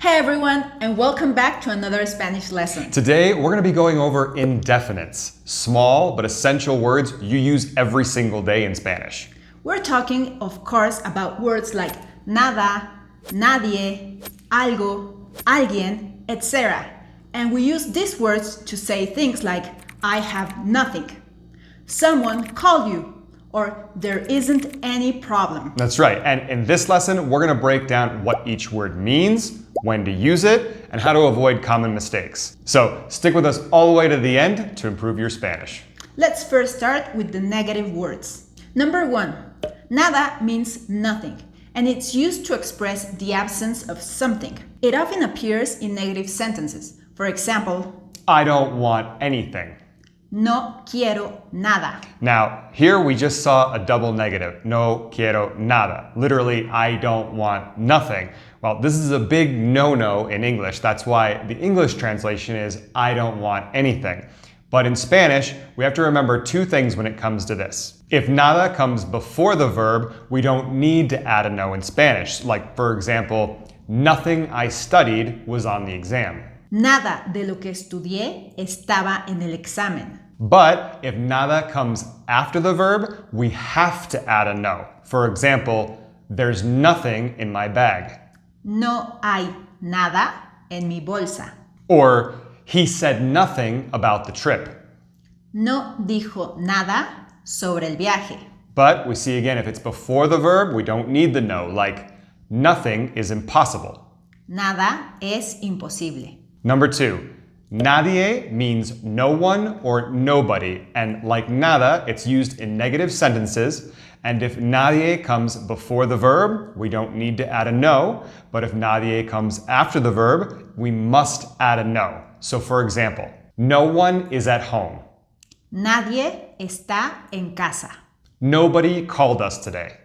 Hey everyone, and welcome back to another Spanish lesson. Today, we're going to be going over indefinites, small but essential words you use every single day in Spanish. We're talking, of course, about words like nada, nadie, algo, alguien, etc. And we use these words to say things like, I have nothing, someone called you, or there isn't any problem. That's right, and in this lesson, we're going to break down what each word means, when to use it, and how to avoid common mistakes. So stick with us all the way to the end to improve your Spanish. Let's first start with the negative words. Number 1, nada means nothing, and it's used to express the absence of something. It often appears in negative sentences. For example, I don't want anything. no quiero nada. Now, here we just saw a double negative, no quiero nada. Literally, I don't want nothing. Well, this is a big no-no in English. That's why the English translation is I don't want anything. But in Spanish, we have to remember two things when it comes to this. If nada comes before the verb, we don't need to add a no in Spanish. Like, for example, nothing I studied was on the exam. Nada de lo que estudié estaba en el examen. But if nada comes after the verb, we have to add a no. For example, there's nothing in my bag. No hay nada en mi bolsa. Or he said nothing about the trip. No dijo nada sobre el viaje. But we see again, if it's before the verb, we don't need the no, like nothing is impossible. Nada es imposible. Number 2, nadie means no one or nobody, and like nada, it's used in negative sentences, and if nadie comes before the verb, we don't need to add a no, but if nadie comes after the verb, we must add a no. So for example, no one is at home. Nadie está en casa. Nobody called us today.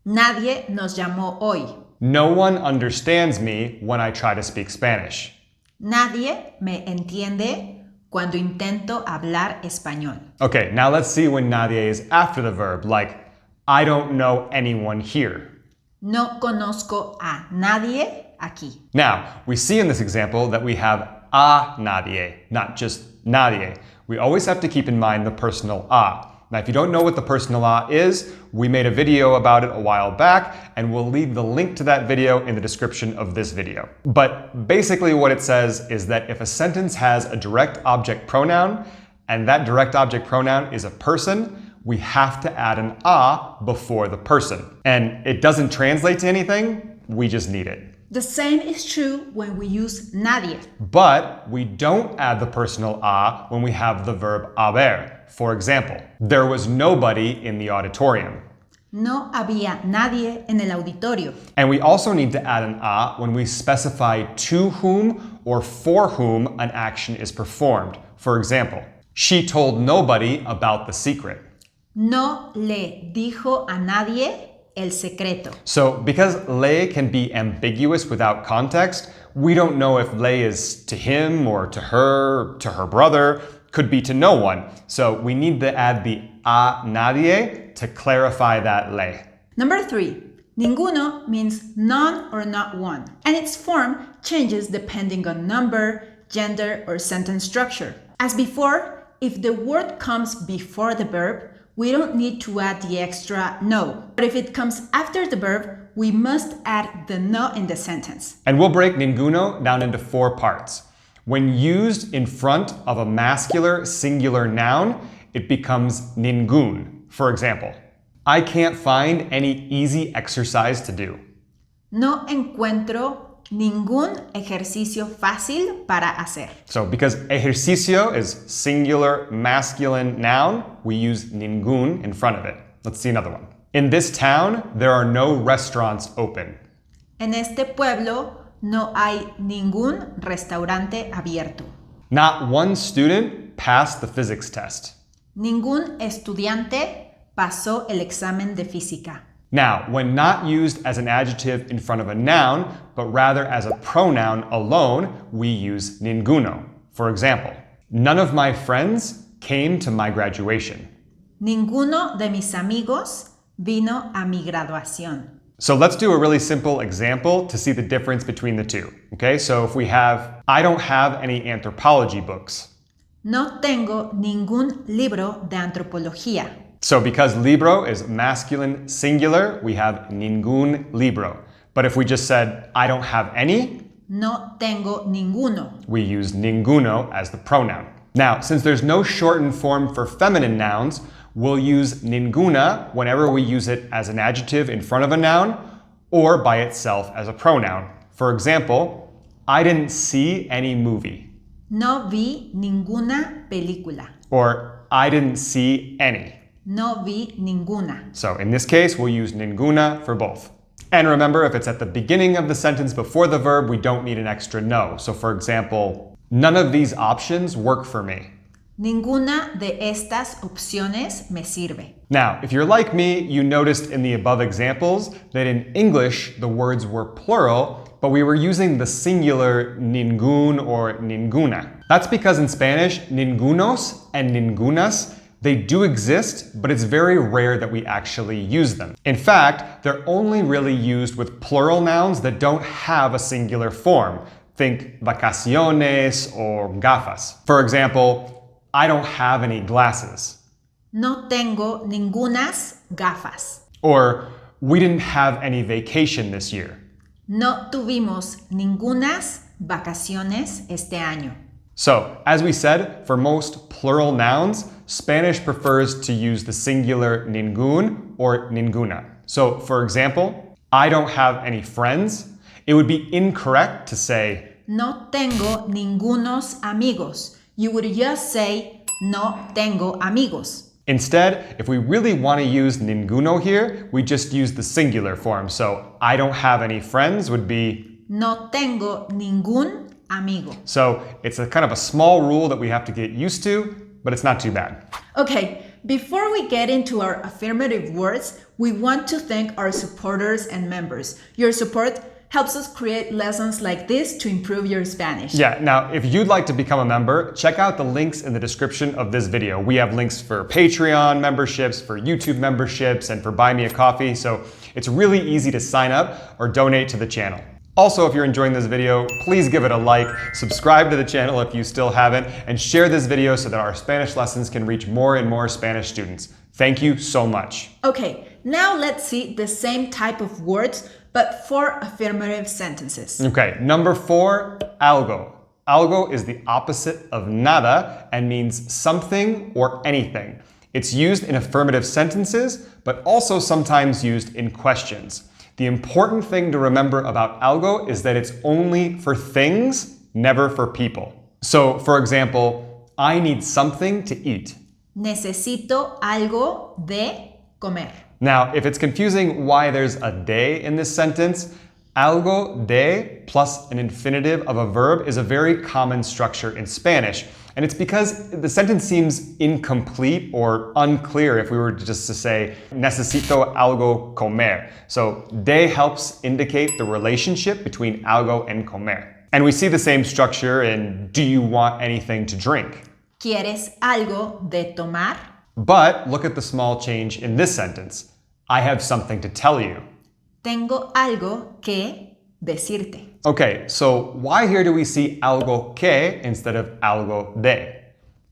Nadie nos llamó hoy. No one understands me when I try to speak Spanish. Nadie me entiende cuando intento hablar español. Okay, now let's see when nadie is after the verb, like I don't know anyone here. No conozco a nadie aquí. Now, we see in this example that we have a nadie, not just nadie. We always have to keep in mind the personal a. Now, if you don't know what the personal a is, we made a video about it a while back, and we'll leave the link to that video in the description of this video. But basically what it says is that if a sentence has a direct object pronoun, and that direct object pronoun is a person, we have to add an a before the person. And it doesn't translate to anything, we just need it. The same is true when we use nadie. But we don't add the personal a when we have the verb haber. For example, there was nobody in the auditorium. No había nadie en el auditorio. And we also need to add an a when we specify to whom or for whom an action is performed. For example, she told nobody about the secret. No le dijo a nadie el secreto. So because le can be ambiguous without context, we don't know if le is to him or to her brother, could be to no one. So we need to add the a nadie to clarify that le. Number 3, ninguno means none or not one, and its form changes depending on number, gender, or sentence structure. As before, if the word comes before the verb, we don't need to add the extra no. But if it comes after the verb, we must add the no in the sentence. And we'll break ninguno down into 4 parts. When used in front of a masculine singular noun, it becomes ningún. For example, I can't find any easy exercise to do. No encuentro ningún ejercicio fácil para hacer. So because ejercicio is singular masculine noun, we use ningún in front of it. Let's see another one. In this town, there are no restaurants open. En este pueblo no hay ningún restaurante abierto. Not one student passed the physics test. Ningún estudiante pasó el examen de física. Now, when not used as an adjective in front of a noun, but rather as a pronoun alone, we use ninguno. For example, none of my friends came to my graduation. Ninguno de mis amigos vino a mi graduación. So let's do a really simple example to see the difference between the two. Okay, so if we have, I don't have any anthropology books. No tengo ningún libro de antropología. So because libro is masculine singular, we have ningún libro. But if we just said, I don't have any, No tengo ninguno. we use ninguno as the pronoun. Now, since there's no shortened form for feminine nouns, we'll use ninguna whenever we use it as an adjective in front of a noun or by itself as a pronoun. For example, I didn't see any movie. No vi ninguna película. Or I didn't see any. No vi ninguna. So in this case, we'll use ninguna for both. And remember, if it's at the beginning of the sentence before the verb, we don't need an extra no. So for example, none of these options work for me. Ninguna de estas opciones me sirve. Now, if you're like me, you noticed in the above examples that in English, the words were plural, but we were using the singular ningún or ninguna. That's because in Spanish, ningunos and ningunas, they do exist, but it's very rare that we actually use them. In fact, they're only really used with plural nouns that don't have a singular form. Think vacaciones or gafas. For example, I don't have any glasses. No tengo ningunas gafas. Or we didn't have any vacation this year. No tuvimos ningunas vacaciones este año. So, as we said, for most plural nouns, Spanish prefers to use the singular ningún or ninguna. So, for example, I don't have any friends. It would be incorrect to say, No tengo ningunos amigos. You would just say, no tengo amigos. Instead, if we really want to use ninguno here, we just use the singular form. So, I don't have any friends would be No tengo ningún amigo. So it's a kind of a small rule that we have to get used to, but it's not too bad. Okay, before we get into our affirmative words, we want to thank our supporters and members. Your support helps us create lessons like this to improve your Spanish. Yeah, now if you'd like to become a member, check out the links in the description of this video. We have links for Patreon memberships, for YouTube memberships, and for Buy Me a Coffee, so it's really easy to sign up or donate to the channel. Also, if you're enjoying this video, please give it a like, subscribe to the channel if you still haven't, and share this video so that our Spanish lessons can reach more and more Spanish students. Thank you so much. Okay, now let's see the same type of words, but for affirmative sentences. Okay, number 4, algo. Algo is the opposite of nada and means something or anything. It's used in affirmative sentences, but also sometimes used in questions. The important thing to remember about algo is that it's only for things, never for people. So, for example, I need something to eat. Necesito algo de comer. Now, if it's confusing why there's a de in this sentence, algo de plus an infinitive of a verb is a very common structure in Spanish. And it's because the sentence seems incomplete or unclear if we were just to say, necesito algo comer. So, de helps indicate the relationship between algo and comer. And we see the same structure in, do you want anything to drink? ¿Quieres algo de tomar? But look at the small change in this sentence. I have something to tell you. Tengo algo que decirte. Okay, so why here do we see algo que instead of algo de?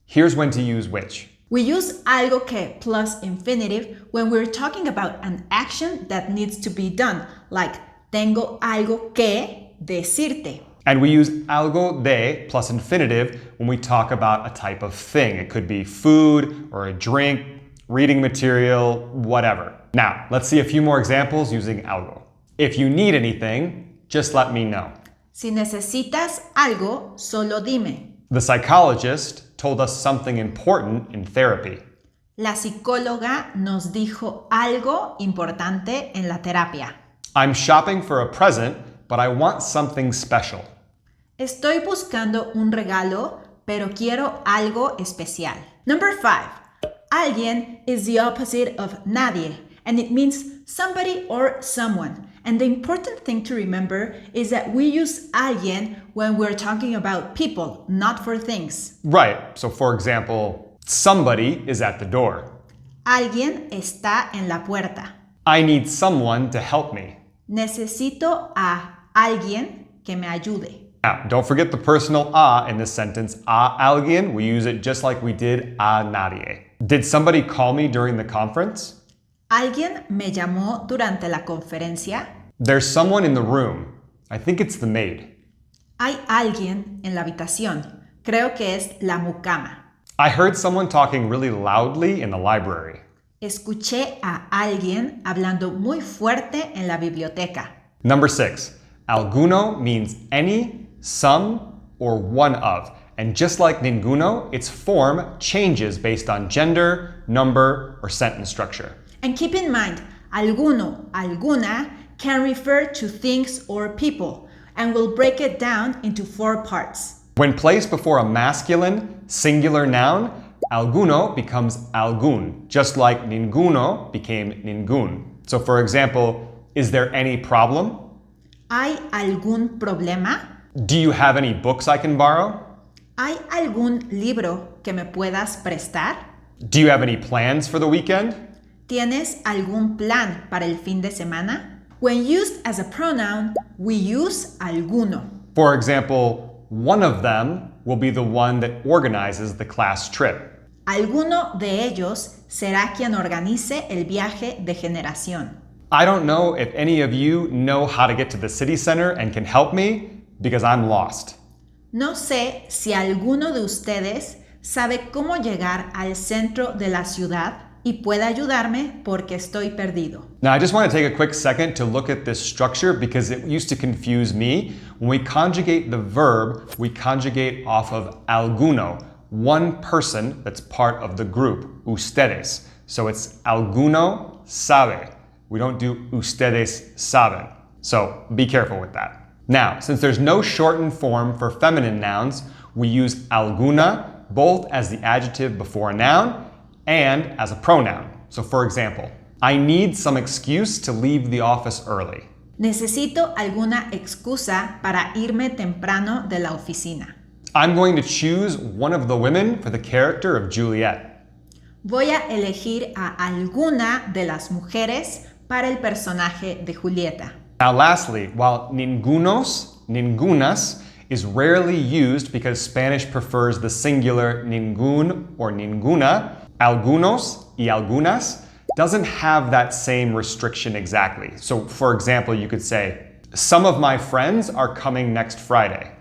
Here's when to use which. We use algo que plus infinitive when we're talking about an action that needs to be done, like tengo algo que decirte. And we use algo de plus infinitive when we talk about a type of thing. It could be food or a drink, reading material, whatever. Now, let's see a few more examples using algo. If you need anything, just let me know. Si necesitas algo, solo dime. The psychologist told us something important in therapy. La psicóloga nos dijo algo importante en la terapia. I'm shopping for a present, but I want something special. Estoy buscando un regalo, pero quiero algo especial. Number 5. Alguien is the opposite of nadie, and it means somebody or someone. And the important thing to remember is that we use alguien when we're talking about people, not for things. Right, so for example, somebody is at the door. Alguien está en la puerta. I need someone to help me. Necesito a alguien que me ayude. Now, don't forget the personal a in this sentence. A alguien, we use it just like we did a nadie. Did somebody call me during the conference? ¿Alguien me llamó durante la conferencia? There's someone in the room. I think it's the maid. Hay alguien en la habitación. Creo que es la mucama. I heard someone talking really loudly in the library. Escuché a alguien hablando muy fuerte en la biblioteca. Number 6. Alguno means any, some, or one of. And just like ninguno, its form changes based on gender, number, or sentence structure. And keep in mind, alguno, alguna can refer to things or people, and we'll break it down into 4 parts. When placed before a masculine, singular noun, alguno becomes algún, just like ninguno became ningún. So for example, is there any problem? ¿Hay algún problema? Do you have any books I can borrow? ¿Hay algún libro que me puedas prestar? Do you have any plans for the weekend? ¿Tienes algún plan para el fin de semana? When used as a pronoun, we use alguno. For example, one of them will be the one that organizes the class trip. Alguno de ellos será quien organice el viaje de generación. I don't know if any of you know how to get to the city center and can help me because I'm lost. No sé si alguno de ustedes sabe cómo llegar al centro de la ciudad y puede ayudarme porque estoy perdido. Now, I just want to take a quick second to look at this structure because it used to confuse me. When we conjugate the verb, we conjugate off of alguno, one person that's part of the group, ustedes. So it's alguno sabe. We don't do ustedes saben. So be careful with that. Now, since there's no shortened form for feminine nouns, we use alguna both as the adjective before a noun and as a pronoun. So for example, I need some excuse to leave the office early. Necesito alguna excusa para irme temprano de la oficina. I'm going to choose one of the women for the character of Juliet. Voy a elegir a alguna de las mujeres para el personaje de Julieta. Now lastly, while ningunos, ningunas is rarely used because Spanish prefers the singular ningún or ninguna, algunos y algunas doesn't have that same restriction exactly. So for example, you could say, some of my friends are coming next Friday.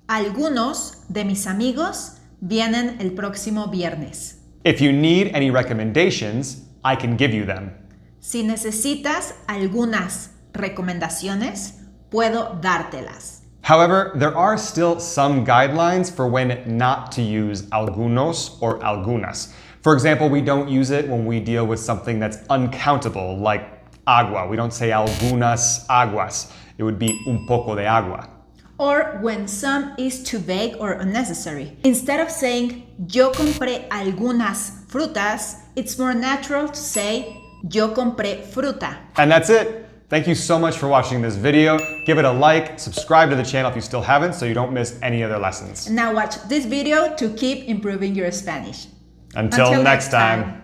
Algunos de mis amigos vienen el próximo viernes. If you need any recommendations, I can give you them. Si necesitas algunas recomendaciones, puedo dártelas. However, there are still some guidelines for when not to use algunos or algunas. For example, we don't use it when we deal with something that's uncountable, like agua. We don't say algunas aguas. It would be un poco de agua. Or when some is too vague or unnecessary. Instead of saying, yo compré algunas frutas, it's more natural to say, yo compré fruta. And that's it. Thank you so much for watching this video. Give it a like, subscribe to the channel if you still haven't so you don't miss any other lessons. Now watch this video to keep improving your Spanish. Until next time.